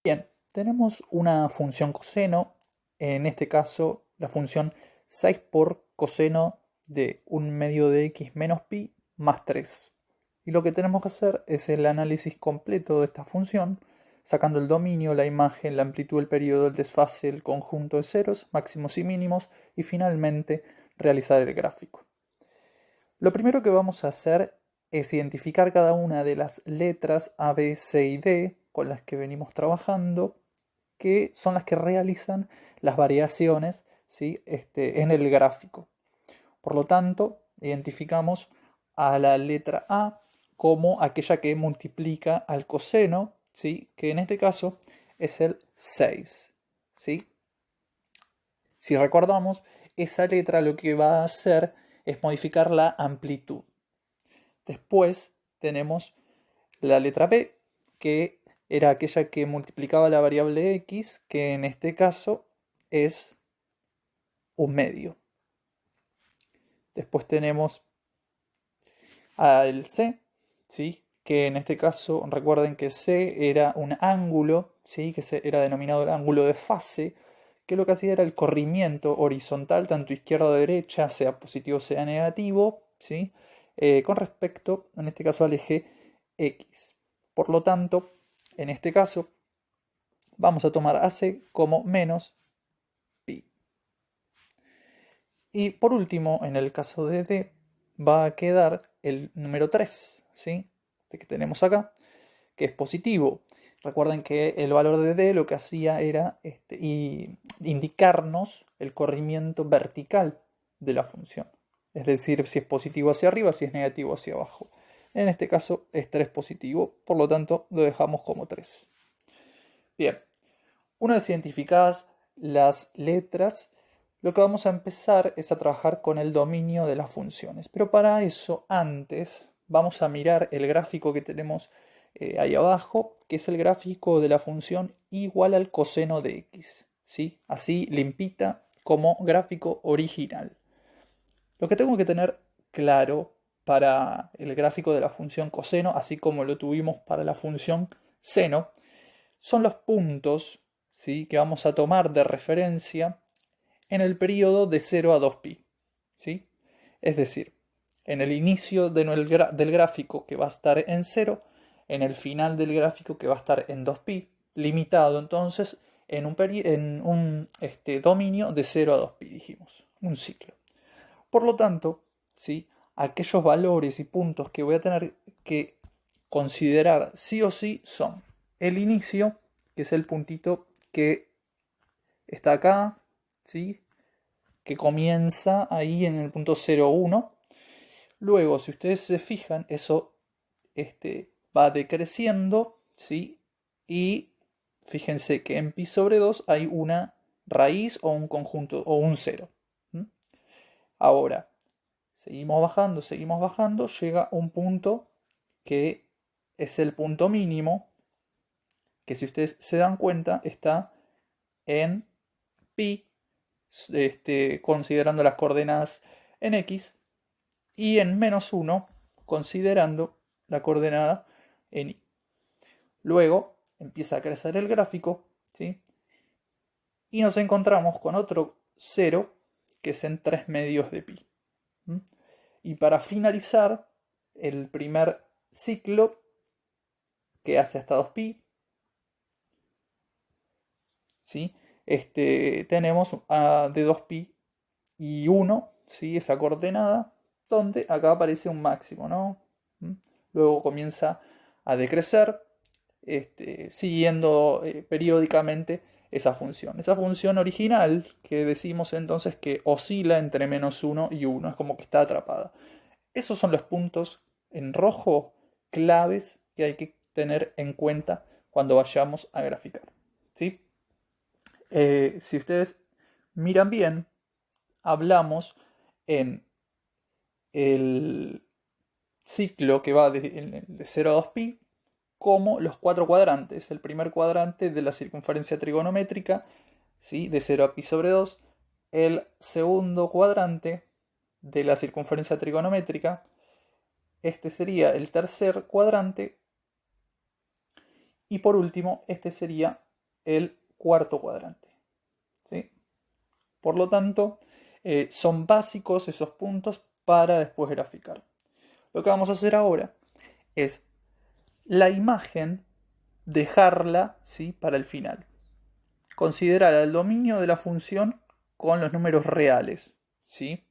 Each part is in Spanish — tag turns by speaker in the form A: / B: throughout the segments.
A: Bien, tenemos una función coseno, en este caso la función 6 por coseno de 1/2 de x menos pi más 3. Y lo que tenemos que hacer es el análisis completo de esta función, sacando el dominio, la imagen, la amplitud, el periodo, el desfase, el conjunto de ceros, máximos y mínimos, y finalmente realizar el gráfico. Lo primero que vamos a hacer es identificar cada una de las letras A, B, C y D con las que venimos trabajando, que son las que realizan las variaciones, ¿sí? En el gráfico. Por lo tanto, identificamos a la letra A como aquella que multiplica al coseno, ¿sí? Que en este caso es el 6. ¿Sí? Si recordamos, esa letra lo que va a hacer es modificar la amplitud. Después tenemos la letra B, que era aquella que multiplicaba la variable x, que en este caso es 1/2. Después tenemos al C, ¿sí? Que en este caso recuerden que C era un ángulo, ¿sí? Que era denominado el ángulo de fase, que lo que hacía era el corrimiento horizontal, tanto izquierda o derecha, sea positivo o sea negativo, ¿sí? Con respecto, en este caso, al eje X. Por lo tanto, en este caso, vamos a tomar AC como menos pi. Y por último, en el caso de D, va a quedar el número 3, ¿sí? De que tenemos acá, que es positivo. Recuerden que el valor de D lo que hacía era indicarnos el corrimiento vertical de la función. Es decir, si es positivo hacia arriba, si es negativo hacia abajo. En este caso es 3 positivo, por lo tanto lo dejamos como 3. Bien, una vez identificadas las letras, lo que vamos a empezar es a trabajar con el dominio de las funciones. Pero para eso, antes, vamos a mirar el gráfico que tenemos ahí abajo, que es el gráfico de la función igual al coseno de x. ¿Sí? Así limpita como gráfico original. Lo que tengo que tener claro para el gráfico de la función coseno, así como lo tuvimos para la función seno, son los puntos, ¿sí? Que vamos a tomar de referencia en el periodo de 0 a 2pi. ¿Sí? Es decir, en el inicio del gráfico que va a estar en 0, en el final del gráfico que va a estar en 2pi, limitado entonces en un dominio de 0 a 2pi, dijimos, un ciclo. Por lo tanto, ¿sí? Aquellos valores y puntos que voy a tener que considerar sí o sí son el inicio, que es el puntito que está acá, ¿sí? Que comienza ahí en el punto 0,1. Luego, si ustedes se fijan, eso va decreciendo, ¿sí? Y fíjense que en pi sobre 2 hay una raíz o un conjunto o un 0. Ahora, seguimos bajando, llega un punto que es el punto mínimo, que si ustedes se dan cuenta está en pi, considerando las coordenadas en x, y en -1, considerando la coordenada en y. Luego empieza a crecer el gráfico, ¿sí? Y nos encontramos con otro 0 que es en 3/2 de pi. Y para finalizar el primer ciclo, que hace hasta 2pi, ¿sí? Tenemos de 2pi y 1, ¿sí? Esa coordenada, donde acá aparece un máximo, ¿no? Luego comienza a decrecer, siguiendo periódicamente esa función. Esa función original que decimos entonces que oscila entre -1 y 1, es como que está atrapada. Esos son los puntos en rojo claves que hay que tener en cuenta cuando vayamos a graficar. ¿Sí? Si ustedes miran bien, hablamos en el ciclo que va de 0 a 2pi como los 4 cuadrantes. El primer cuadrante de la circunferencia trigonométrica, ¿sí? De 0 a pi sobre 2. El segundo cuadrante de la circunferencia trigonométrica. Este sería el tercer cuadrante. Y por último, este sería el cuarto cuadrante. ¿Sí? Por lo tanto, son básicos esos puntos para después graficar. Lo que vamos a hacer ahora es la imagen dejarla, ¿sí?, para el final. Considerar el dominio de la función con los números reales, ¿sí?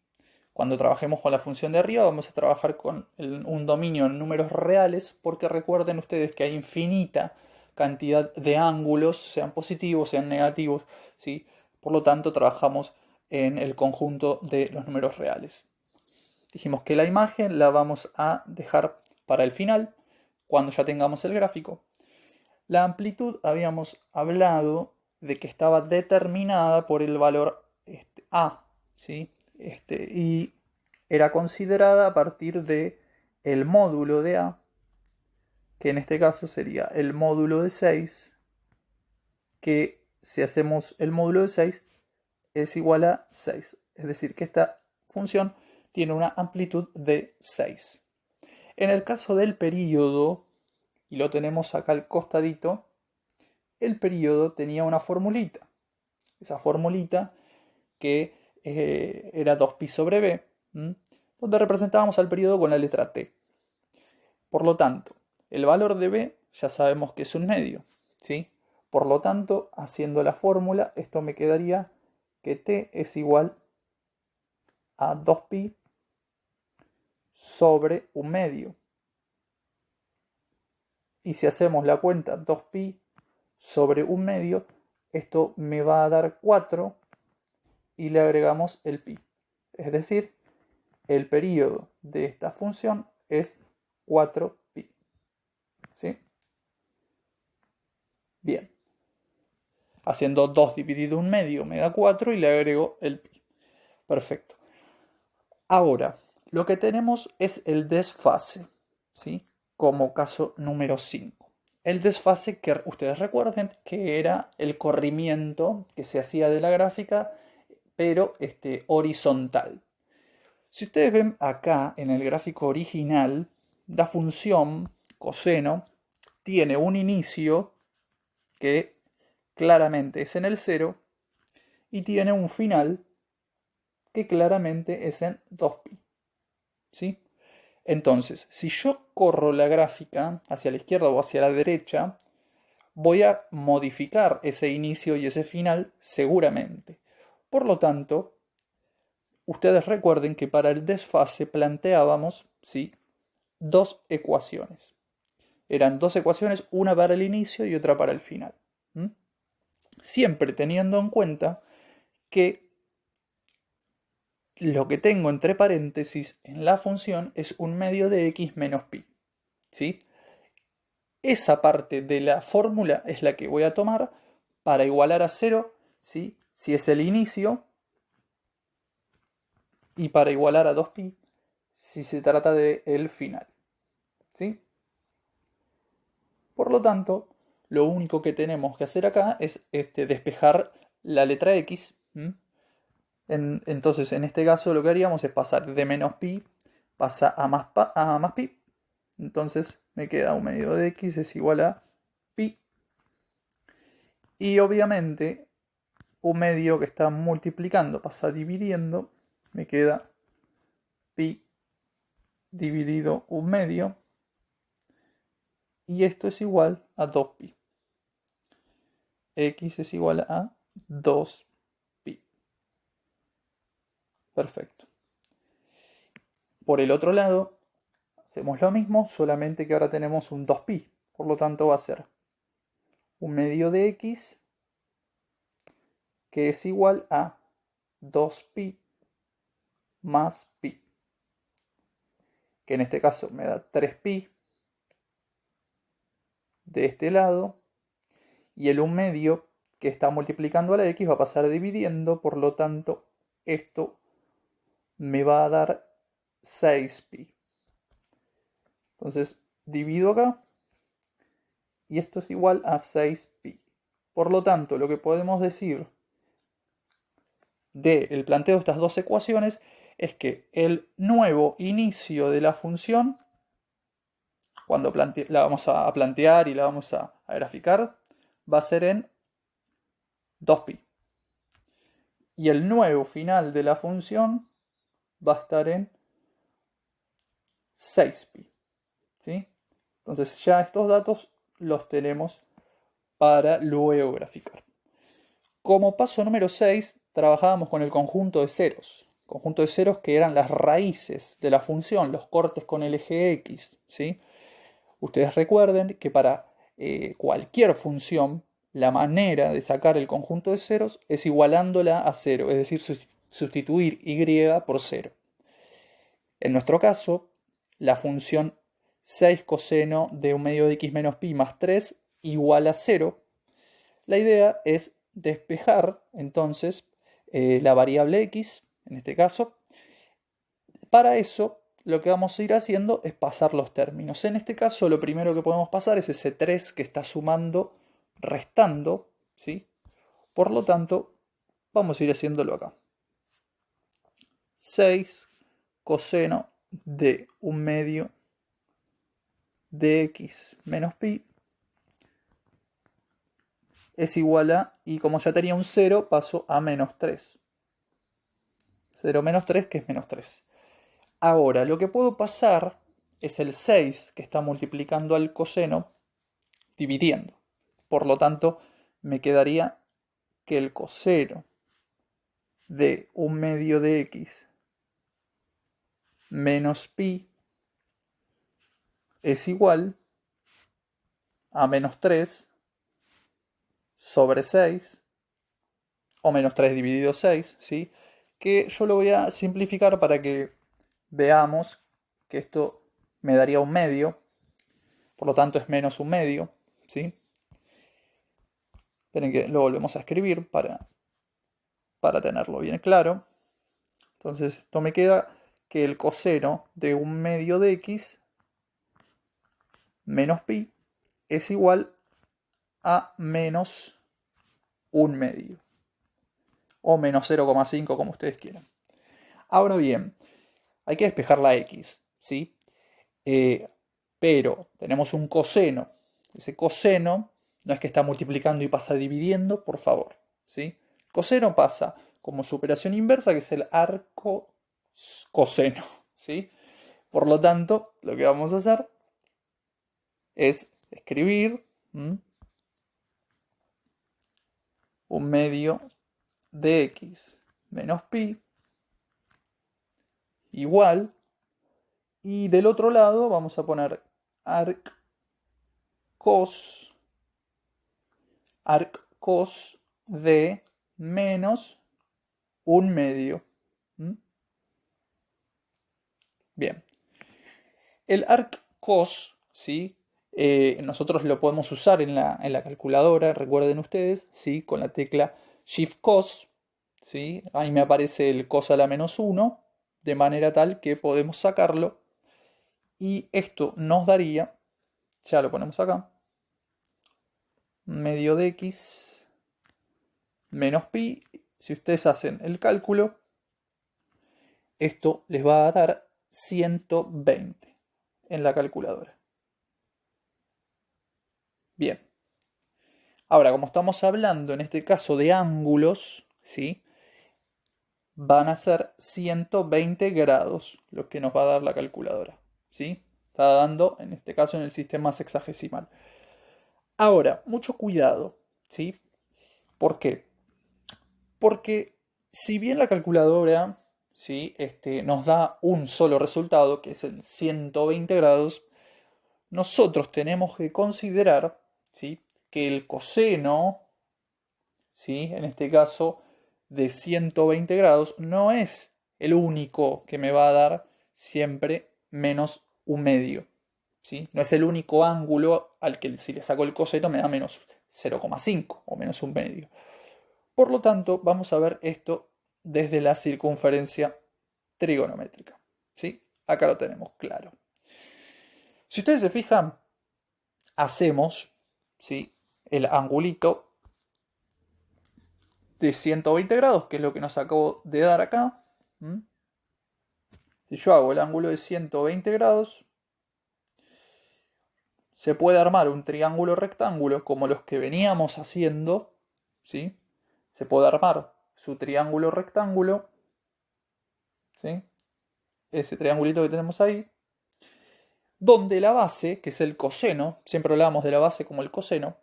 A: Cuando trabajemos con la función de arriba vamos a trabajar con un dominio en números reales, porque recuerden ustedes que hay infinita cantidad de ángulos, sean positivos, sean negativos, ¿sí? Por lo tanto trabajamos en el conjunto de los números reales. Dijimos que la imagen la vamos a dejar para el final, cuando ya tengamos el gráfico. La amplitud habíamos hablado de que estaba determinada por el valor A, ¿sí? Y era considerada a partir de el módulo de A, que en este caso sería el módulo de 6, que si hacemos el módulo de 6 es igual a 6. Es decir, que esta función tiene una amplitud de 6. En el caso del período, y lo tenemos acá al costadito, el período tenía una formulita. Esa formulita que era 2pi sobre b, donde representábamos al período con la letra t. Por lo tanto, el valor de b ya sabemos que es un medio, ¿sí? Por lo tanto, haciendo la fórmula, esto me quedaría que t es igual a 2pi sobre un medio. Y si hacemos la cuenta 2pi sobre un medio, esto me va a dar 4 y le agregamos el pi. Es decir, el período de esta función es 4pi. ¿Sí? Bien. Haciendo 2 dividido un medio me da 4 y le agrego el pi. Perfecto. Ahora, lo que tenemos es el desfase, ¿sí? Como caso número 5. El desfase, que ustedes recuerden que era el corrimiento que se hacía de la gráfica, pero horizontal. Si ustedes ven acá en el gráfico original, la función coseno tiene un inicio que claramente es en el 0 y tiene un final que claramente es en 2pi. ¿Sí? Entonces, si yo corro la gráfica hacia la izquierda o hacia la derecha, voy a modificar ese inicio y ese final seguramente. Por lo tanto, ustedes recuerden que para el desfase planteábamos, ¿sí?, dos ecuaciones. Eran dos ecuaciones, una para el inicio y otra para el final. Siempre teniendo en cuenta que lo que tengo entre paréntesis en la función es un medio de x menos pi. ¿Sí? Esa parte de la fórmula es la que voy a tomar para igualar a 0, ¿sí?, si es el inicio, y para igualar a 2pi si se trata del final. ¿Sí? Por lo tanto, lo único que tenemos que hacer acá es despejar la letra x. Entonces, en este caso lo que haríamos es pasar de menos pi, pasa a más pi. Entonces me queda un medio de x es igual a pi. Y obviamente un medio que está multiplicando pasa dividiendo, me queda pi dividido un medio. Y esto es igual a 2pi. X es igual a 2pi. Perfecto. Por el otro lado, hacemos lo mismo, solamente que ahora tenemos un 2pi. Por lo tanto va a ser un medio de x que es igual a 2pi más pi. Que en este caso me da 3pi de este lado. Y el 1 medio que está multiplicando a la x va a pasar dividiendo. Por lo tanto, esto me va a dar 6pi. Entonces divido acá y esto es igual a 6pi. Por lo tanto, lo que podemos decir del planteo de estas dos ecuaciones es que el nuevo inicio de la función, cuando la vamos a plantear y la vamos a graficar, va a ser en 2pi. Y el nuevo final de la función va a estar en 6pi. ¿Sí? Entonces ya estos datos los tenemos para luego graficar. Como paso número 6, trabajábamos con el conjunto de ceros. Conjunto de ceros que eran las raíces de la función, los cortes con el eje X. ¿Sí? Ustedes recuerden que para cualquier función, la manera de sacar el conjunto de ceros es igualándola a 0, es decir, sustituir y por 0. En nuestro caso, la función 6 coseno de 1 medio de x menos pi más 3 igual a 0. La idea es despejar entonces la variable x, en este caso. Para eso, lo que vamos a ir haciendo es pasar los términos. En este caso, lo primero que podemos pasar es ese 3 que está sumando, restando, ¿sí? Por lo tanto, vamos a ir haciéndolo acá. 6 coseno de 1 medio de x menos pi es igual a, y como ya tenía un 0, paso a menos 3. 0 menos 3, que es menos 3. Ahora, lo que puedo pasar es el 6 que está multiplicando al coseno dividiendo. Por lo tanto, me quedaría que el coseno de 1 medio de x menos pi es igual a menos 3 sobre 6, o menos 3 dividido 6, ¿sí? Que yo lo voy a simplificar para que veamos que esto me daría un medio, por lo tanto es menos un medio, ¿sí? Esperen que lo volvemos a escribir para tenerlo bien claro. Entonces esto me queda que el coseno de 1 medio de x menos pi es igual a menos 1 medio. O menos 0,5 como ustedes quieran. Ahora bien, hay que despejar la x, ¿sí? Pero tenemos un coseno. Ese coseno no es que está multiplicando y pasa dividiendo, por favor, ¿sí? Coseno pasa como su operación inversa, que es el arco coseno, ¿sí? Por lo tanto, lo que vamos a hacer es escribir 1 medio de x menos pi igual, y del otro lado vamos a poner arc cos de menos 1 medio. Bien. El arc cos, ¿sí? Nosotros lo podemos usar en la calculadora, recuerden ustedes, ¿sí? Con la tecla Shift cos, ¿sí? Ahí me aparece el cos a la menos 1, de manera tal que podemos sacarlo. Y esto nos daría, ya lo ponemos acá, medio de x menos pi. Si ustedes hacen el cálculo, esto les va a dar 120 en la calculadora. Bien. Ahora, como estamos hablando en este caso de ángulos, ¿sí? Van a ser 120 grados lo que nos va a dar la calculadora, ¿sí? Está dando, en este caso, en el sistema sexagesimal. Ahora, mucho cuidado, ¿sí? ¿Por qué? Porque si bien la calculadora, ¿sí? Nos da un solo resultado, que es el 120 grados, nosotros tenemos que considerar, ¿sí? Que el coseno, ¿sí? En este caso de 120 grados, no es el único que me va a dar siempre menos un medio, ¿sí? No es el único ángulo al que si le saco el coseno me da menos 0,5 o menos un medio. Por lo tanto, vamos a ver esto desde la circunferencia trigonométrica, ¿sí? Acá lo tenemos claro. Si ustedes se fijan, hacemos, ¿sí? El angulito de 120 grados, que es lo que nos acabo de dar acá. Si yo hago el ángulo de 120 grados, se puede armar un triángulo rectángulo como los que veníamos haciendo, ¿sí? se puede armar su triángulo rectángulo, ¿sí? Ese triangulito que tenemos ahí, donde la base, que es el coseno, siempre hablamos de la base como el coseno,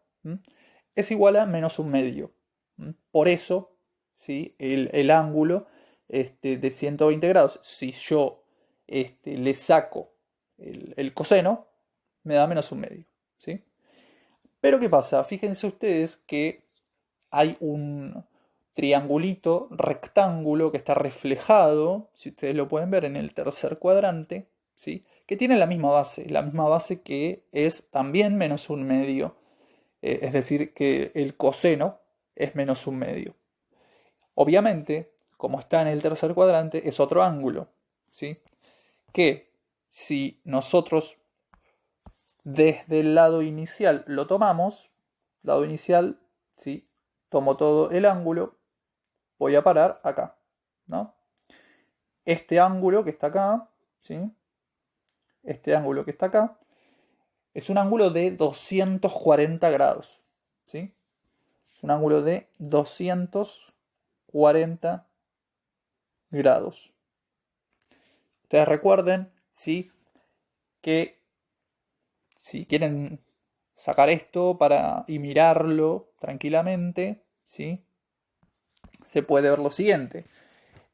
A: es igual a menos un medio. Por eso, ¿sí? el ángulo de 120 grados, si yo le saco el coseno, me da menos un medio. ¿Sí? Pero ¿qué pasa? Fíjense ustedes que hay un triangulito rectángulo que está reflejado, si ustedes lo pueden ver en el tercer cuadrante, ¿sí? Que tiene la misma base que es también menos un medio, es decir, que el coseno es menos un medio. Obviamente, como está en el tercer cuadrante, es otro ángulo, ¿sí? Que si nosotros desde el lado inicial lo tomamos, lado inicial, ¿sí? Tomo todo el ángulo, voy a parar acá, ¿no? Este ángulo que está acá, ¿sí? Este ángulo que está acá, es un ángulo de 240 grados, ¿sí? Es un ángulo de 240 grados. Ustedes recuerden, ¿sí? Que si quieren sacar esto y mirarlo tranquilamente, ¿sí? Se puede ver lo siguiente.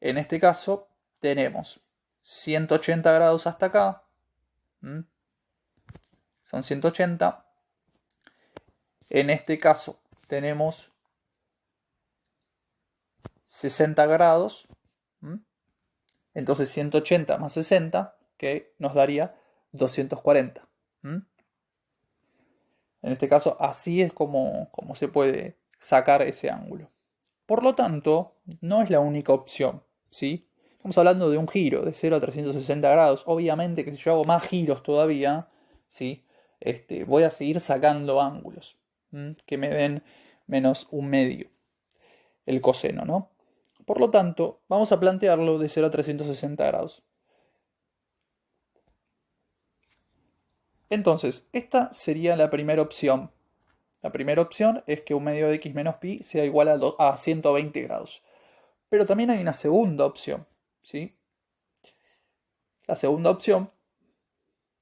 A: En este caso tenemos 180 grados hasta acá. Son 180. En este caso tenemos 60 grados. Entonces 180 más 60, que nos daría 240. En este caso, así es como se puede sacar ese ángulo. Por lo tanto, no es la única opción, ¿sí? Estamos hablando de un giro de 0 a 360 grados. Obviamente que si yo hago más giros todavía, ¿sí? Voy a seguir sacando ángulos que me den menos un medio, el coseno, ¿no? Por lo tanto, vamos a plantearlo de 0 a 360 grados. Entonces, esta sería la primera opción. La primera opción es que un medio de x menos pi sea igual a 120 grados. Pero también hay una segunda opción, ¿sí? La segunda opción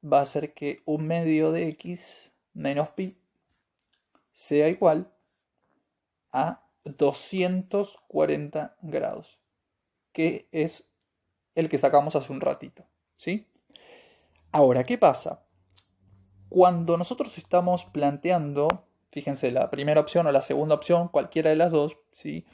A: va a ser que un medio de x menos pi sea igual a 240 grados, que es el que sacamos hace un ratito, ¿sí? Ahora, ¿qué pasa? Cuando nosotros estamos planteando, fíjense, la primera opción o la segunda opción, cualquiera de las dos, ¿sí?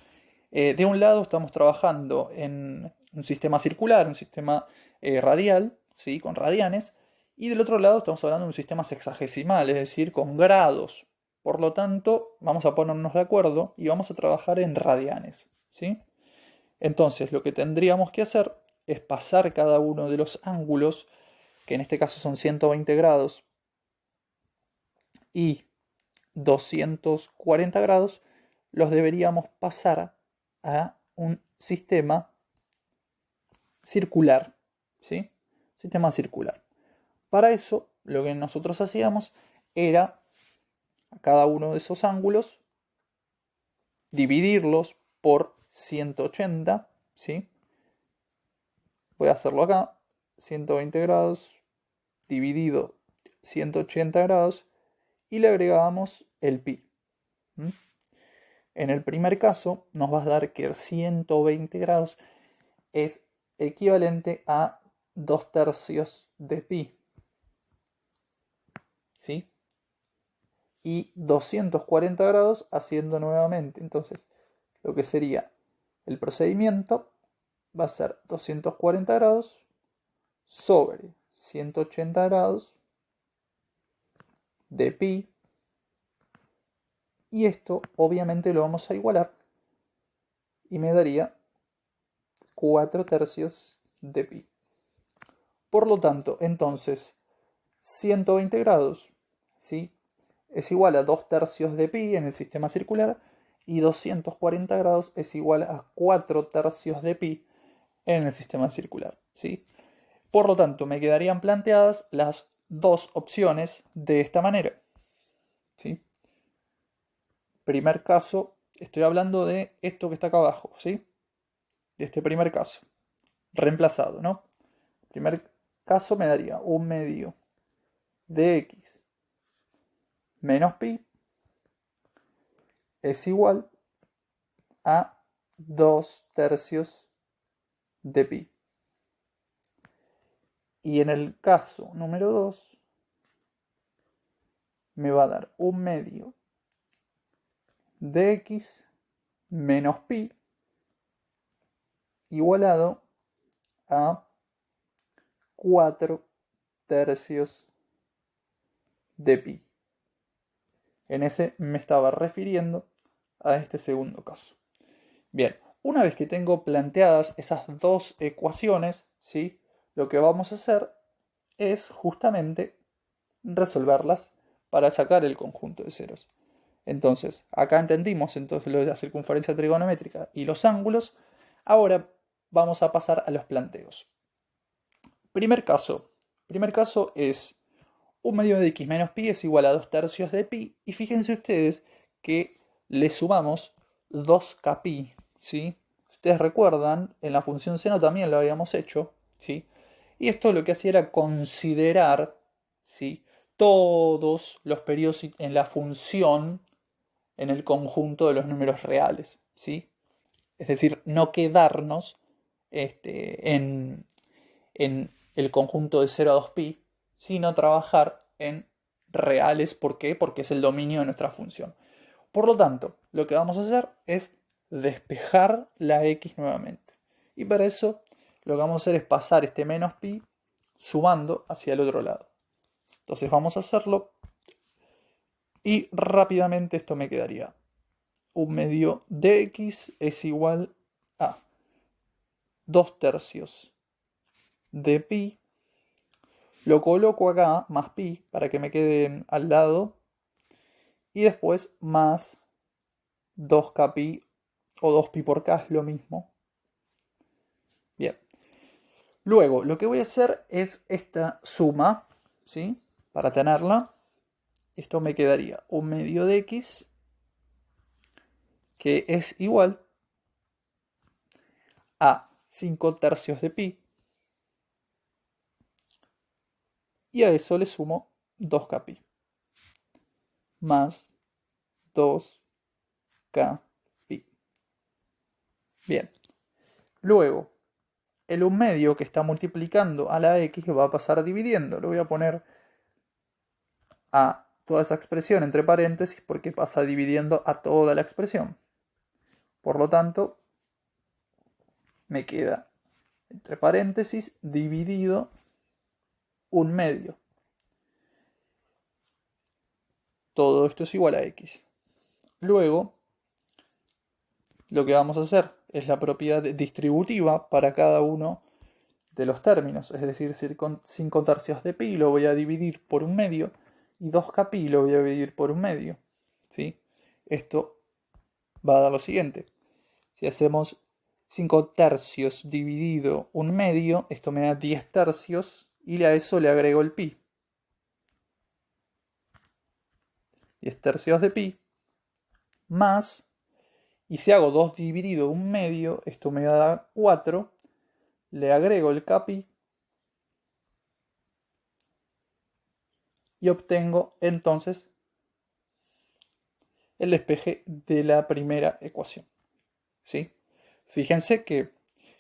A: De un lado estamos trabajando en un sistema circular, un sistema radial, ¿sí? Con radianes, y del otro lado estamos hablando de un sistema sexagesimal, es decir, con grados. Por lo tanto, vamos a ponernos de acuerdo y vamos a trabajar en radianes, ¿sí? Entonces, lo que tendríamos que hacer es pasar cada uno de los ángulos, que en este caso son 120 grados y 240 grados, los deberíamos pasar a un sistema circular, ¿sí? Sistema circular. Para eso, lo que nosotros hacíamos era a cada uno de esos ángulos dividirlos por 180, ¿sí? Voy a hacerlo acá, 120 grados dividido 180 grados y le agregamos el pi. En el primer caso nos va a dar que 120 grados es equivalente a 2/3 de pi, ¿sí? Y 240 grados haciendo nuevamente. Entonces, lo que sería el procedimiento va a ser 240 grados sobre 180 grados de pi. Y esto obviamente lo vamos a igualar y me daría 4/3 de pi. Por lo tanto, entonces, 120 grados, ¿sí? Es igual a 2/3 de pi en el sistema circular y 240 grados es igual a 4/3 de pi en el sistema circular, ¿sí? Por lo tanto, me quedarían planteadas las dos opciones de esta manera, ¿sí? Primer caso, Estoy hablando de esto que está acá abajo, ¿sí? De este primer caso. Reemplazado, ¿no? Primer caso me daría un medio de x menos pi es igual a 2/3 de pi. Y en el caso número 2 me va a dar un medio de x menos pi igualado a 4/3 de pi. En ese me estaba refiriendo a este segundo caso. Bien, una vez que tengo planteadas esas dos ecuaciones, ¿sí? Lo que vamos a hacer es justamente resolverlas para sacar el conjunto de ceros. Entonces, acá entendimos entonces lo de la circunferencia trigonométrica y los ángulos. Ahora vamos a pasar a los planteos. Primer caso es un medio de x menos pi es igual a 2/3 de pi. Y fíjense ustedes que le sumamos 2kpi, ¿sí? Ustedes recuerdan, en la función seno también lo habíamos hecho, ¿sí? Y esto lo que hacía era considerar, ¿sí?, todos los periodos en la función en el conjunto de los números reales, ¿sí? Es decir, no quedarnos en el conjunto de 0 a 2pi, sino trabajar en reales. ¿Por qué? Porque es el dominio de nuestra función. Por lo tanto, lo que vamos a hacer es despejar la x nuevamente. Y para eso lo que vamos a hacer es pasar este menos pi sumando hacia el otro lado. Entonces vamos a hacerlo y rápidamente esto me quedaría un medio de x es igual a 2/3 de pi. Lo coloco acá, más pi, para que me queden al lado. Y después más 2kpi o 2pi por k es lo mismo. Bien. Luego, lo que voy a hacer es esta suma, ¿sí? Para tenerla. Esto me quedaría un medio de x que es igual a 5/3 de pi. Y a eso le sumo 2kpi más 2kpi. Bien. Luego, el 1/2 que está multiplicando a la x va a pasar dividiendo. Lo voy a poner a toda esa expresión entre paréntesis porque pasa dividiendo a toda la expresión. Por lo tanto, me queda entre paréntesis dividido 1/2. Todo esto es igual a x. Luego, lo que vamos a hacer es la propiedad distributiva para cada uno de los términos. Es decir, 5/3 de pi lo voy a dividir por 1/2 y 2kpi lo voy a dividir por 1/2. ¿Sí? Esto va a dar lo siguiente. Si hacemos 5/3 dividido 1/2, esto me da 10/3 y a eso le agrego el pi. 10/3 de pi más, y si hago 2 dividido 1/2, esto me da 4, le agrego el kpi y obtengo entonces el despeje de la primera ecuación. ¿Sí? Fíjense que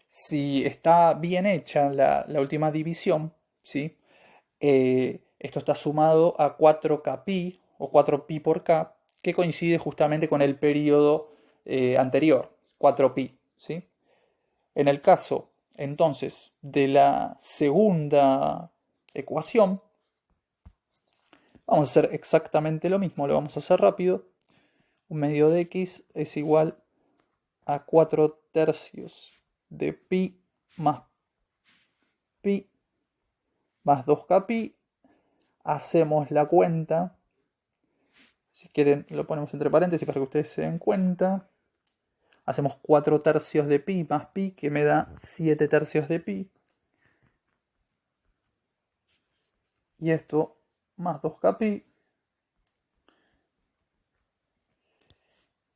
A: si está bien hecha la última división, ¿sí? Esto está sumado a 4kpi o 4pi por k, que coincide justamente con el periodo anterior, 4pi. ¿Sí? En el caso, entonces, de la segunda ecuación, vamos a hacer exactamente lo mismo, lo vamos a hacer rápido. Un medio de x es igual a 4/3 de pi más 2kpi. Hacemos la cuenta. Si quieren lo ponemos entre paréntesis para que ustedes se den cuenta. Hacemos 4/3 de pi más pi, que me da 7/3 de pi. Y esto más 2kpi.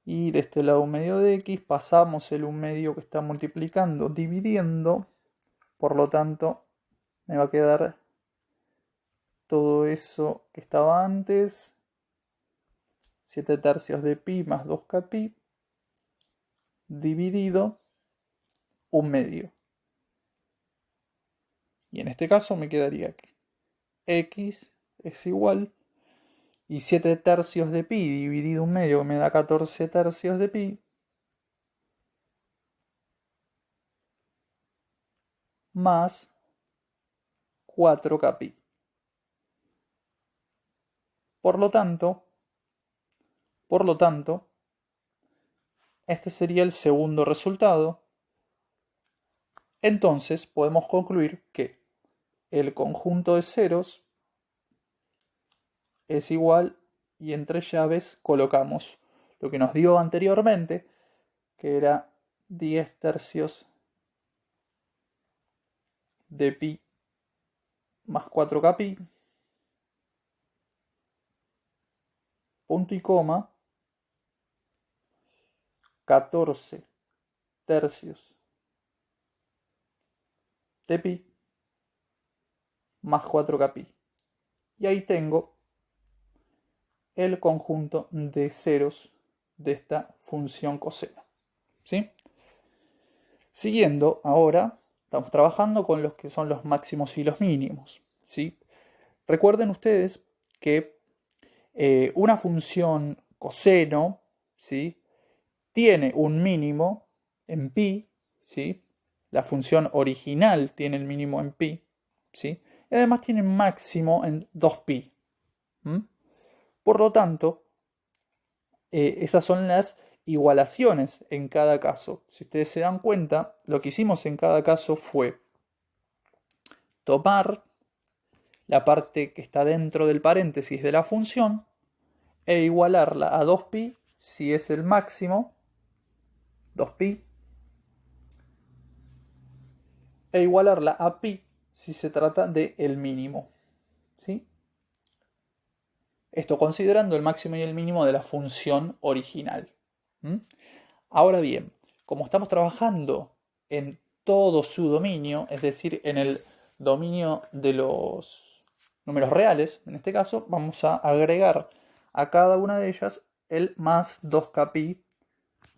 A: Y de este lado 1 medio de x, pasamos el 1 medio que está multiplicando, dividiendo. Por lo tanto, me va a quedar todo eso que estaba antes. 7 tercios de pi más 2k pi dividido 1 medio. Y en este caso me quedaría que x es igual, y 7 tercios de pi dividido 1 medio, que me da 14 tercios de pi, más 4k pi. Por lo tanto, este sería el segundo resultado. Entonces podemos concluir que el conjunto de ceros es igual, y entre llaves colocamos lo que nos dio anteriormente, que era 10 tercios de pi más 4k pi, punto y coma, 14 tercios de pi más 4k pi. Y ahí tengo el conjunto de ceros de esta función coseno. ¿Sí? Siguiendo, ahora estamos trabajando con los que son los máximos y los mínimos. ¿Sí? Recuerden ustedes que una función coseno, ¿sí?, tiene un mínimo en pi, ¿sí? La función original tiene el mínimo en pi, ¿sí? Y además tiene un máximo en 2pi. Por lo tanto, esas son las igualaciones en cada caso. Si ustedes se dan cuenta, lo que hicimos en cada caso fue tomar la parte que está dentro del paréntesis de la función e igualarla a 2pi si es el máximo, 2pi, e igualarla a pi si se trata de el mínimo. ¿Sí? Esto considerando el máximo y el mínimo de la función original. Ahora bien, como estamos trabajando en todo su dominio, es decir, en el dominio de los números reales, en este caso, vamos a agregar a cada una de ellas el más 2k pi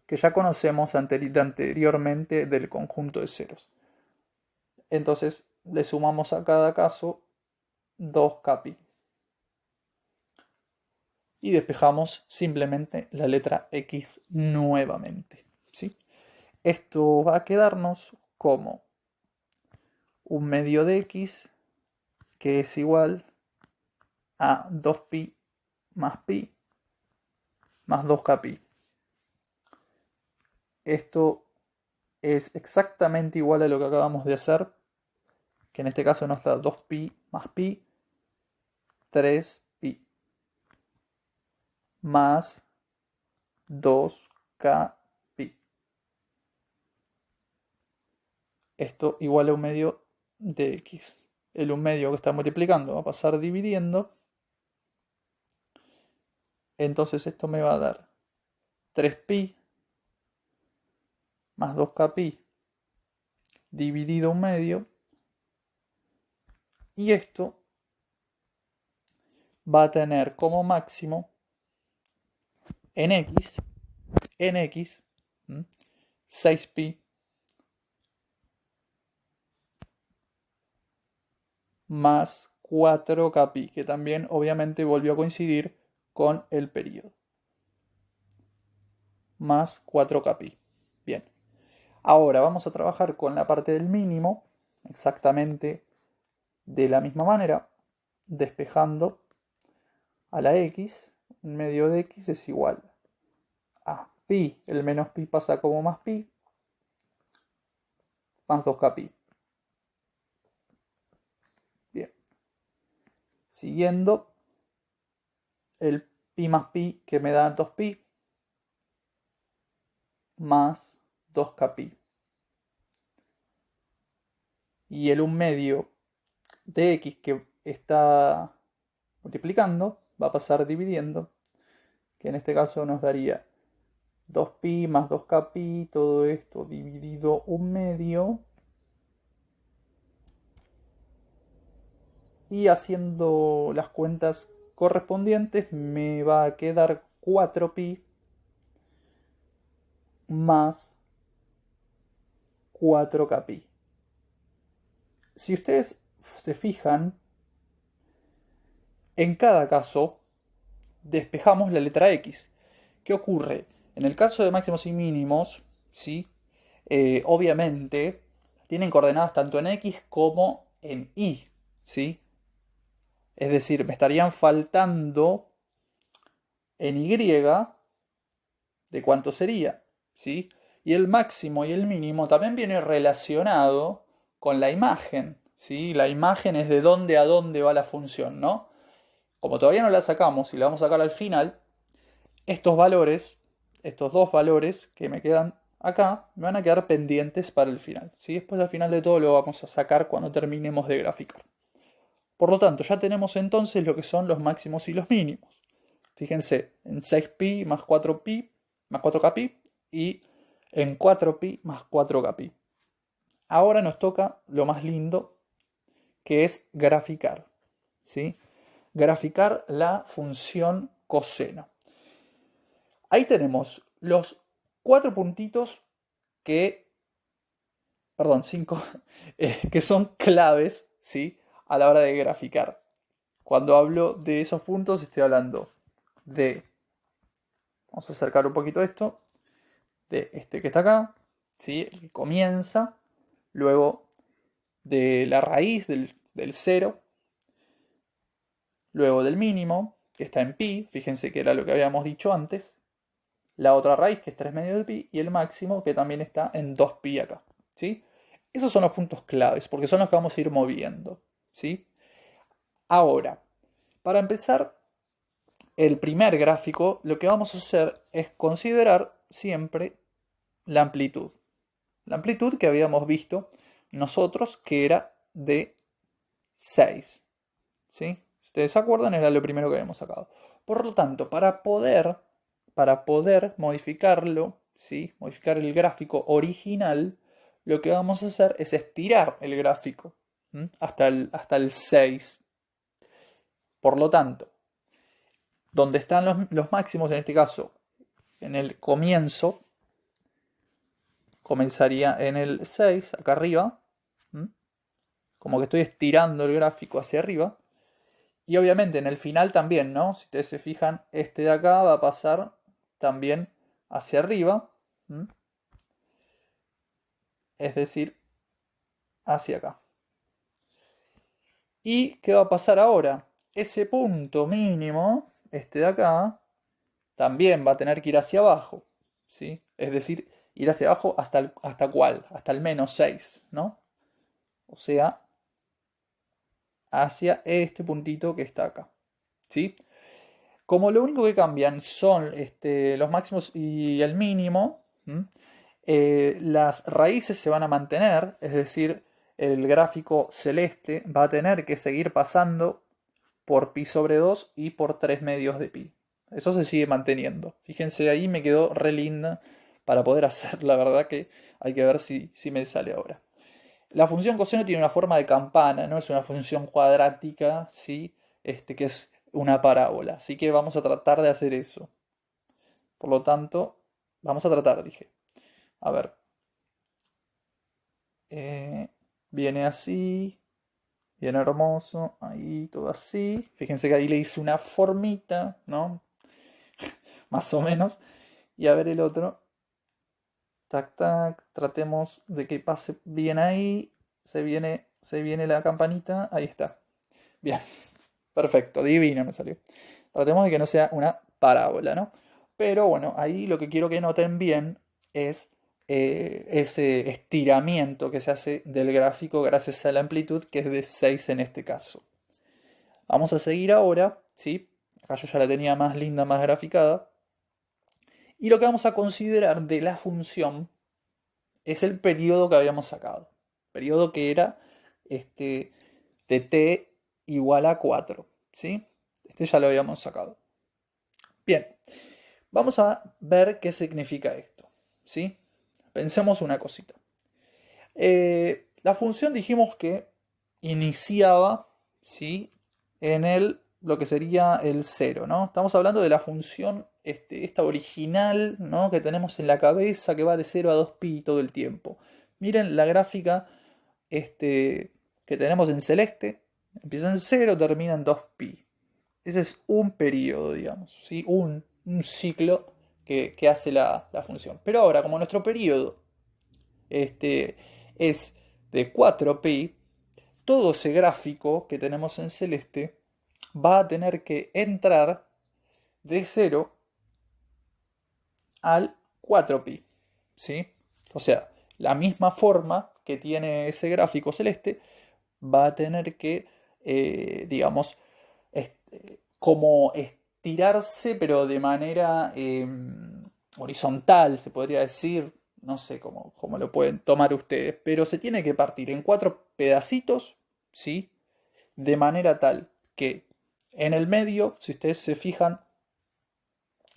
A: que ya conocemos anteriormente del conjunto de ceros. Entonces le sumamos a cada caso 2k pi. Y despejamos simplemente la letra x nuevamente. ¿Sí? Esto va a quedarnos como 1 medio de x, que es igual a 2pi más 2k pi. Esto es exactamente igual a lo que acabamos de hacer, que en este caso nos da 2pi más pi, 3pi más 2k pi. Esto igual a 1 medio de x. El 1 medio que está multiplicando va a pasar dividiendo. Entonces esto me va a dar 3pi más 2k pi dividido 1 medio. Y esto va a tener como máximo en x 6pi más 4k pi, que también obviamente volvió a coincidir con el periodo. Más 4k pi. Bien. Ahora vamos a trabajar con la parte del mínimo, exactamente de la misma manera, despejando a la x. 1 medio de x es igual a pi, el menos pi pasa como más pi, más 2k pi. Bien. Siguiendo, el pi más pi que me da 2pi, más 2k pi. Y el 1 medio de x que está multiplicando va a pasar dividiendo, que en este caso nos daría 2pi más 2kpi, todo esto dividido un medio. Y haciendo las cuentas correspondientes me va a quedar 4pi más 4kpi. Si ustedes se fijan, en cada caso despejamos la letra x. ¿Qué ocurre? En el caso de máximos y mínimos, ¿sí? Obviamente tienen coordenadas tanto en x como en y, ¿sí? Es decir, me estarían faltando en y de cuánto sería, ¿sí? Y el máximo y el mínimo también viene relacionado con la imagen, ¿sí? La imagen es de dónde a dónde va la función, ¿no? Como todavía no la sacamos y la vamos a sacar al final, estos valores, estos dos valores que me quedan acá, me van a quedar pendientes para el final, ¿sí? Después al final de todo lo vamos a sacar cuando terminemos de graficar. Por lo tanto, ya tenemos entonces lo que son los máximos y los mínimos. Fíjense, en 6pi más 4pi más 4kpi y en 4pi más 4kpi. Ahora nos toca lo más lindo, que es graficar, ¿sí? Graficar la función coseno. Ahí tenemos los 4 puntitos que, perdón, 5, que son claves, ¿sí? A la hora de graficar. Cuando hablo de esos puntos estoy hablando de, vamos a acercar un poquito esto, de este que está acá, ¿sí? El que comienza, luego de la raíz del 0, luego del mínimo, que está en pi, fíjense que era lo que habíamos dicho antes, la otra raíz que es 3 medios de pi y el máximo que también está en 2pi acá, ¿sí? Esos son los puntos claves porque son los que vamos a ir moviendo, ¿sí? Ahora, para empezar el primer gráfico, lo que vamos a hacer es considerar siempre la amplitud. La amplitud que habíamos visto nosotros que era de 6, ¿sí? Si ustedes se acuerdan, era lo primero que habíamos sacado. Por lo tanto, para poder modificarlo, ¿sí? Modificar el gráfico original, lo que vamos a hacer es estirar el gráfico hasta el 6. Por lo tanto, donde están los máximos, en este caso, en el comienzo, comenzaría en el 6, acá arriba, como que estoy estirando el gráfico hacia arriba. Y obviamente en el final también, ¿no? Si ustedes se fijan, este de acá va a pasar también hacia arriba. Es decir, hacia acá. ¿Y qué va a pasar ahora? Ese punto mínimo, este de acá, también va a tener que ir hacia abajo, ¿sí? Es decir, ir hacia abajo hasta cuál, hasta el menos 6, ¿no? O sea, hacia este puntito que está acá, ¿sí? Como lo único que cambian son los máximos y el mínimo, las raíces se van a mantener, es decir, el gráfico celeste va a tener que seguir pasando por pi sobre 2 y por 3 medios de pi. Eso se sigue manteniendo. Fíjense ahí, me quedó re linda para poder hacer. La verdad que hay que ver si me sale ahora. La función coseno tiene una forma de campana, no es una función cuadrática, ¿sí? Que es una parábola. Así que vamos a tratar de hacer eso. Por lo tanto, vamos a tratar, dije. A ver. Viene así. Bien hermoso. Ahí, todo así. Fíjense que ahí le hice una formita, ¿no? Más o menos. Y a ver el otro. Tac, tac. Tratemos de que pase bien ahí. Se viene la campanita. Ahí está. Bien. Perfecto. Divino me salió. Tratemos de que no sea una parábola, ¿no? Pero bueno, ahí lo que quiero que noten bien es ese estiramiento que se hace del gráfico gracias a la amplitud, que es de 6 en este caso. Vamos a seguir ahora, ¿sí? Acá yo ya la tenía más linda, más graficada. Y lo que vamos a considerar de la función es el periodo que habíamos sacado. Periodo que era de t igual a 4, ¿sí? Este ya lo habíamos sacado. Bien, Vamos a ver qué significa esto, ¿sí? Pensemos una cosita. La función dijimos que iniciaba, ¿sí? En lo que sería el cero, ¿no? Estamos hablando de la función esta original, ¿no? Que tenemos en la cabeza que va de 0 a 2pi todo el tiempo. Miren la gráfica que tenemos en celeste. Empieza en 0, termina en 2pi. Ese es un periodo, digamos, ¿sí? Un ciclo que hace la función. Pero ahora, como nuestro periodo es de 4pi, todo ese gráfico que tenemos en celeste va a tener que entrar de 0 al 4pi, ¿sí? O sea, la misma forma que tiene ese gráfico celeste va a tener que, digamos, como estirarse, pero de manera horizontal, se podría decir. No sé cómo lo pueden tomar ustedes, pero se tiene que partir en 4 pedacitos, ¿sí? De manera tal que en el medio, si ustedes se fijan,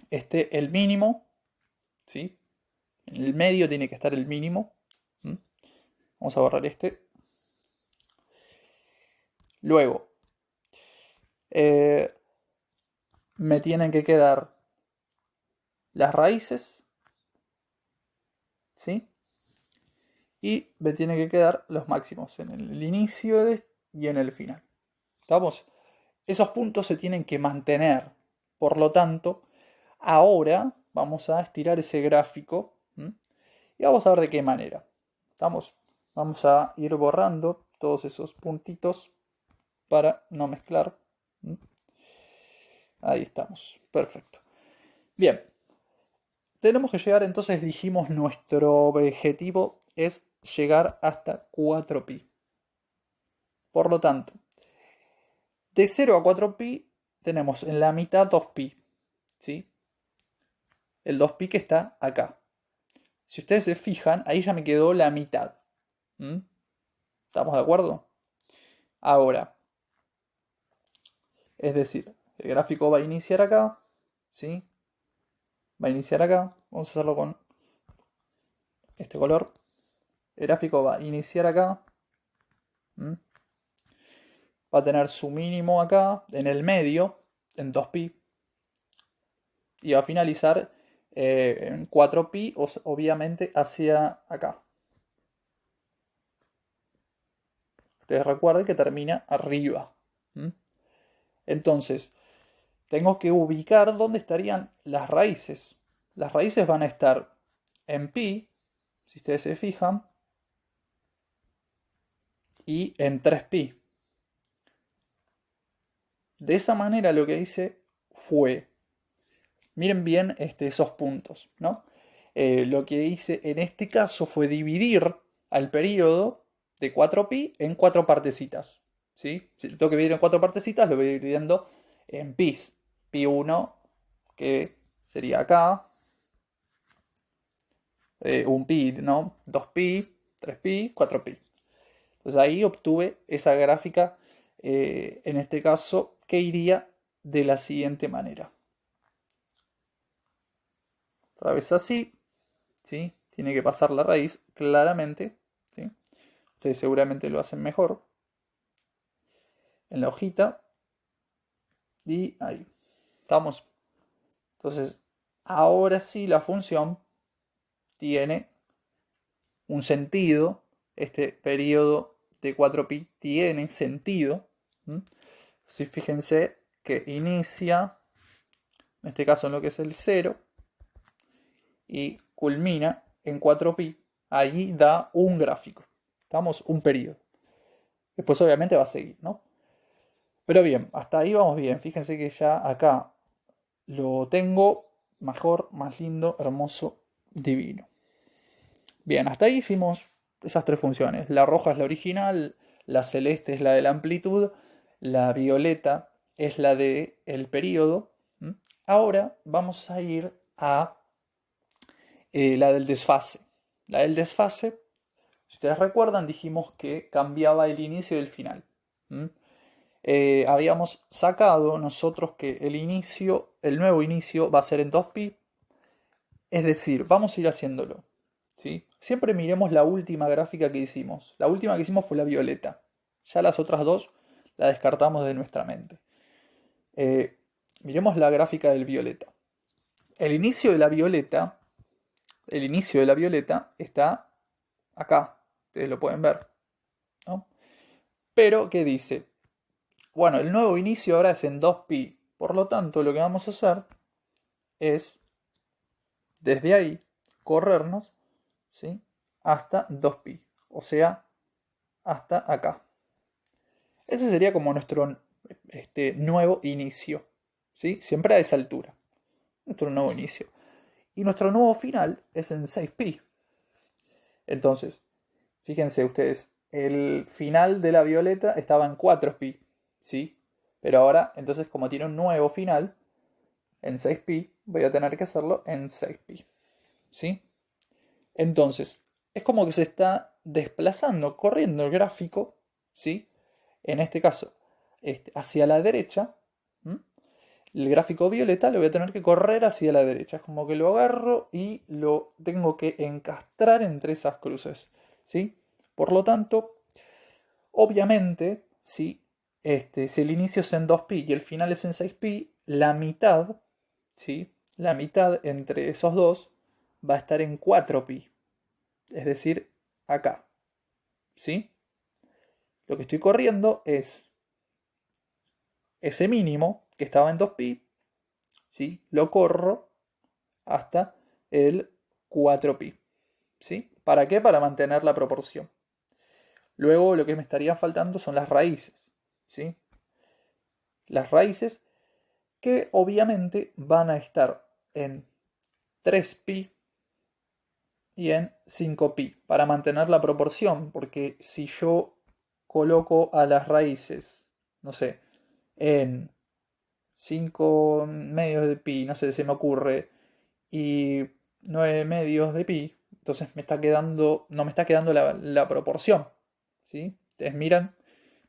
A: esté el mínimo, ¿sí? En el medio tiene que estar el mínimo. ¿Mm? Vamos a borrar este. Luego, eh, me tienen que quedar las raíces, ¿sí? Y me tienen que quedar los máximos en el inicio y en el final. ¿Estamos? Esos puntos se tienen que mantener. Por lo tanto, ahora vamos a estirar ese gráfico. Y vamos a ver de qué manera. ¿Estamos? Vamos a ir borrando todos esos puntitos para no mezclar. Ahí estamos. Perfecto. Bien. Tenemos que llegar, entonces dijimos, nuestro objetivo es llegar hasta 4pi. Por lo tanto, de 0 a 4pi tenemos en la mitad 2pi. ¿Sí? El 2pi que está acá. Si ustedes se fijan, ahí ya me quedó la mitad. ¿Estamos de acuerdo? Ahora, es decir, el gráfico va a iniciar acá, ¿sí? Va a iniciar acá, vamos a hacerlo con este color. El gráfico va a iniciar acá, va a tener su mínimo acá, en el medio, en 2pi, y va a finalizar en 4pi, obviamente hacia acá. Ustedes recuerden que termina arriba. Entonces, tengo que ubicar dónde estarían las raíces. Las raíces van a estar en pi, si ustedes se fijan, y en 3pi. De esa manera lo que hice fue, miren bien esos puntos, ¿no? Lo que hice en este caso fue dividir al periodo de 4pi en 4 partecitas. ¿Sí? Si lo tengo que dividir en 4 partecitas, lo voy dividiendo en pis. Pi1, que sería acá. Un pi, ¿no? 2pi, 3pi, 4pi. Entonces ahí obtuve esa gráfica, en este caso, que iría de la siguiente manera. Otra vez así, ¿sí? Tiene que pasar la raíz claramente, ¿sí? Ustedes seguramente lo hacen mejor. En la hojita. Y ahí. ¿Estamos? Entonces, ahora sí la función tiene un sentido. Este periodo de 4pi tiene sentido. Si fíjense que inicia, en este caso en lo que es el 0, y culmina en 4pi. Allí da un gráfico. Estamos un periodo. Después obviamente va a seguir, ¿no? Pero bien, hasta ahí vamos bien. Fíjense que ya acá lo tengo mejor, más lindo, hermoso, divino. Bien, hasta ahí hicimos esas 3 funciones. La roja es la original, la celeste es la de la amplitud, la violeta es la de el periodo. Ahora vamos a ir a la del desfase. La del desfase, si ustedes recuerdan, dijimos que cambiaba el inicio y el final. Habíamos sacado nosotros que el nuevo inicio va a ser en 2pi Es decir, vamos a ir haciéndolo, ¿sí? Siempre miremos la última gráfica que hicimos. La última que hicimos fue la violeta. Ya las otras dos la descartamos de nuestra mente. Eh, Miremos la gráfica del violeta. El inicio de la violeta, el inicio de la violeta está acá. Ustedes lo pueden ver, ¿no? Pero, ¿qué dice? Bueno, el nuevo inicio ahora es en 2pi. Por lo tanto, lo que vamos a hacer es, desde ahí, corrernos, ¿sí?, hasta 2pi. O sea, hasta acá. Ese sería como nuestro nuevo inicio, ¿sí? Siempre a esa altura. Nuestro nuevo inicio. Y nuestro nuevo final es en 6pi. Entonces, fíjense ustedes, el final de la violeta estaba en 4pi, ¿sí? Pero ahora, entonces, como tiene un nuevo final, en 6pi, voy a tener que hacerlo en 6pi, ¿sí? Entonces, es como que se está desplazando, corriendo el gráfico, ¿sí? En este caso, hacia la derecha. ¿M? El gráfico violeta lo voy a tener que correr hacia la derecha. Es como que lo agarro y lo tengo que encastrar entre esas cruces, ¿sí? Por lo tanto, obviamente, si el inicio es en 2pi y el final es en 6pi, la mitad, ¿sí?, la mitad entre esos dos va a estar en 4pi. Es decir, acá, ¿sí? Lo que estoy corriendo es ese mínimo que estaba en 2pi, ¿sí? Lo corro hasta el 4pi, ¿sí? ¿Para qué? Para mantener la proporción. Luego lo que me estaría faltando son las raíces, ¿sí? Las raíces que obviamente van a estar en 3pi y en 5pi para mantener la proporción, porque si yo coloco a las raíces, no sé, en 5 medios de pi, no sé, se me ocurre, y 9 medios de pi, entonces me está quedando, no me está quedando la proporción, ¿sí? Ustedes miran,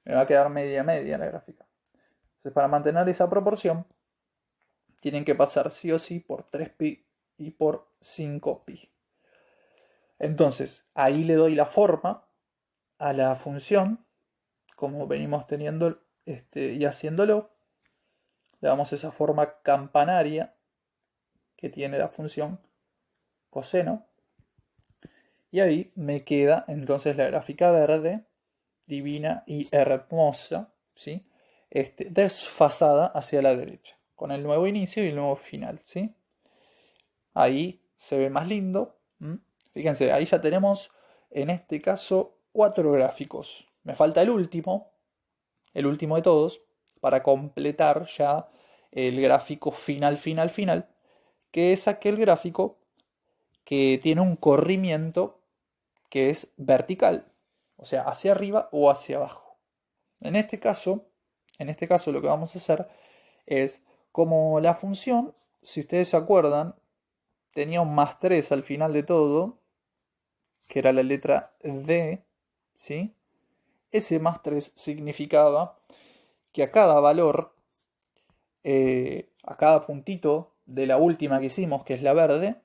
A: me va a quedar media media la gráfica. Entonces, para mantener esa proporción, tienen que pasar sí o sí por 3pi y por 5pi. Entonces, ahí le doy la forma a la función, como venimos teniendo y haciéndolo. Le damos esa forma campanaria que tiene la función coseno. Y ahí me queda entonces la gráfica verde, divina y hermosa, ¿sí? Desfasada hacia la derecha, con el nuevo inicio y el nuevo final, ¿sí? Ahí se ve más lindo. Fíjense, ahí ya tenemos en este caso 4 gráficos. Me falta el último de todos, para completar ya el gráfico final, final, final, que es aquel gráfico que tiene un corrimiento que es vertical, o sea, hacia arriba o hacia abajo. En este caso, lo que vamos a hacer es, como la función, si ustedes se acuerdan, tenía un más 3 al final de todo, que era la letra D, ¿sí? Ese más 3 significaba que a cada valor, a cada puntito de la última que hicimos, que es la verde,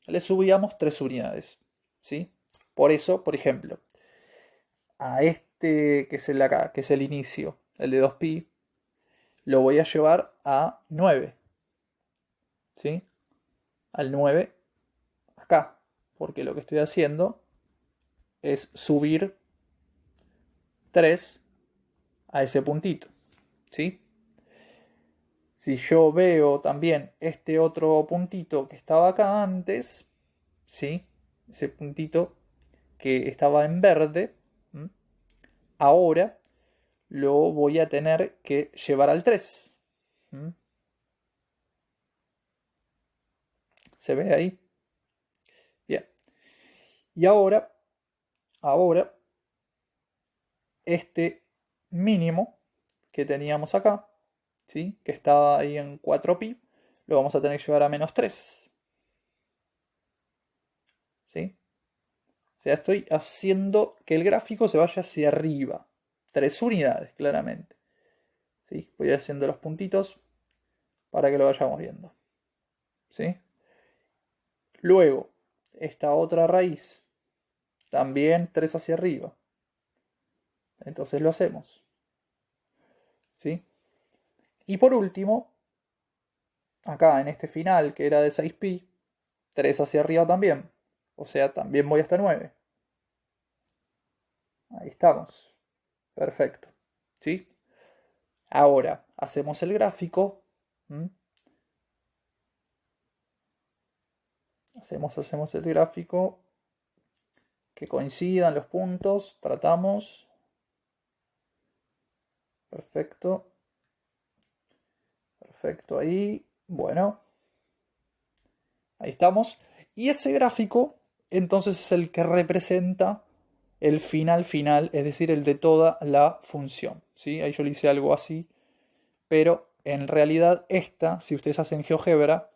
A: le subíamos 3 unidades, ¿sí? Por eso, por ejemplo, a que es el de acá, que es el inicio, el de 2pi, lo voy a llevar a 9, ¿sí? Al 9 acá, porque lo que estoy haciendo es subir 3 a ese puntito, ¿sí? Si yo veo también este otro puntito que estaba acá antes, ¿sí? Ese puntito que estaba en verde, ahora lo voy a tener que llevar al 3. ¿Se ve ahí? Bien. Y ahora, este mínimo que teníamos acá, ¿sí?, que estaba ahí en 4pi, lo vamos a tener que llevar a menos 3. ¿Sí? O sea, estoy haciendo que el gráfico se vaya hacia arriba. 3 unidades, claramente. ¿Sí? Voy haciendo los puntitos para que lo vayamos viendo. ¿Sí? Luego, esta otra raíz, también 3 hacia arriba. Entonces lo hacemos. ¿Sí? Y por último, acá en este final que era de 6pi, 3 hacia arriba también. O sea, también voy hasta 9. Ahí estamos. Perfecto. ¿Sí? Ahora, hacemos el gráfico. ¿Mm? Hacemos el gráfico. Que coincidan los puntos. Tratamos. Perfecto. Perfecto ahí. Bueno. Ahí estamos. Y ese gráfico, entonces, es el que representa el final final, es decir, el de toda la función. ¿Sí? Ahí yo le hice algo así. Pero en realidad esta, si ustedes hacen GeoGebra,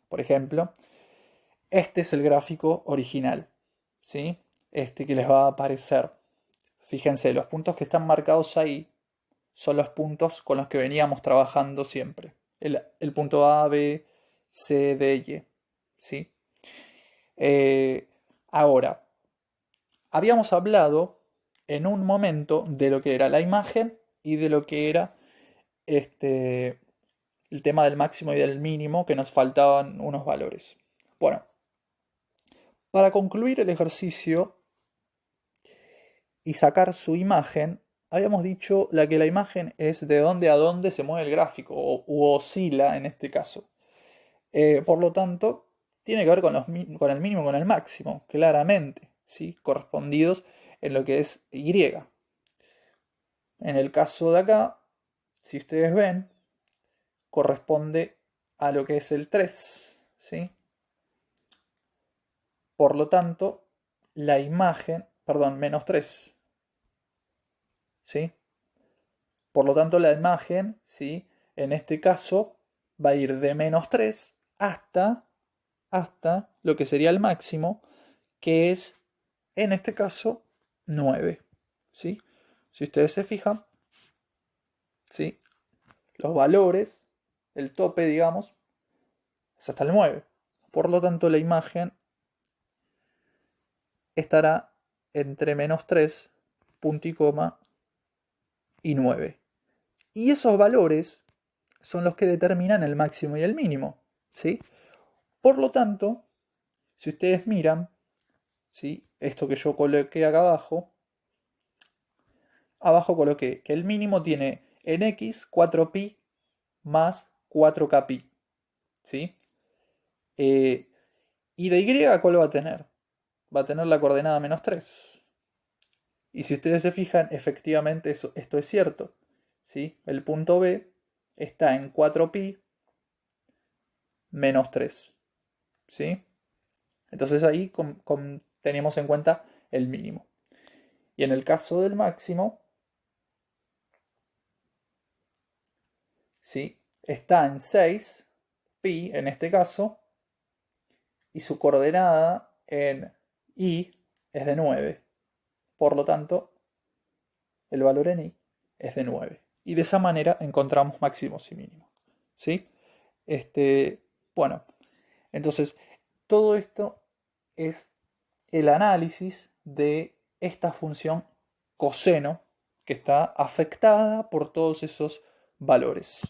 A: por ejemplo, este es el gráfico original. ¿Sí? Este que les va a aparecer. Fíjense, los puntos que están marcados ahí son los puntos con los que veníamos trabajando siempre. El punto A, B, C, D, Y. ¿Sí? Ahora, habíamos hablado en un momento de lo que era la imagen y de lo que era el tema del máximo y del mínimo, que nos faltaban unos valores. Bueno, para concluir el ejercicio y sacar su imagen, habíamos dicho que la imagen es de dónde a dónde se mueve el gráfico, o oscila en este caso. Por lo tanto, tiene que ver con el mínimo y con el máximo, claramente, ¿sí? Correspondidos en lo que es Y. En el caso de acá, si ustedes ven, corresponde a lo que es el 3, ¿sí? Por lo tanto, la imagen, perdón, menos 3, ¿sí? Por lo tanto, la imagen, ¿sí? En este caso, va a ir de menos 3 hasta lo que sería el máximo, que es, en este caso, 9, ¿sí? Si ustedes se fijan, ¿sí? Los valores, el tope, digamos, es hasta el 9. Por lo tanto, la imagen estará entre menos 3, punto y coma, y 9. Y esos valores son los que determinan el máximo y el mínimo, ¿sí? Por lo tanto, si ustedes miran, ¿sí? Esto que yo coloqué acá abajo coloqué que el mínimo tiene en x 4pi más 4kpi, ¿sí? Y de y, ¿cuál va a tener? Va a tener la coordenada menos 3. Y si ustedes se fijan, efectivamente esto es cierto, ¿sí? El punto B está en 4pi menos 3, ¿sí? Entonces ahí tenemos en cuenta el mínimo. Y en el caso del máximo, ¿sí? Está en 6, pi en este caso, y su coordenada en i es de 9. Por lo tanto, el valor en i es de 9. Y de esa manera encontramos máximos y mínimos, ¿sí? Bueno, entonces todo esto es el análisis de esta función coseno que está afectada por todos esos valores.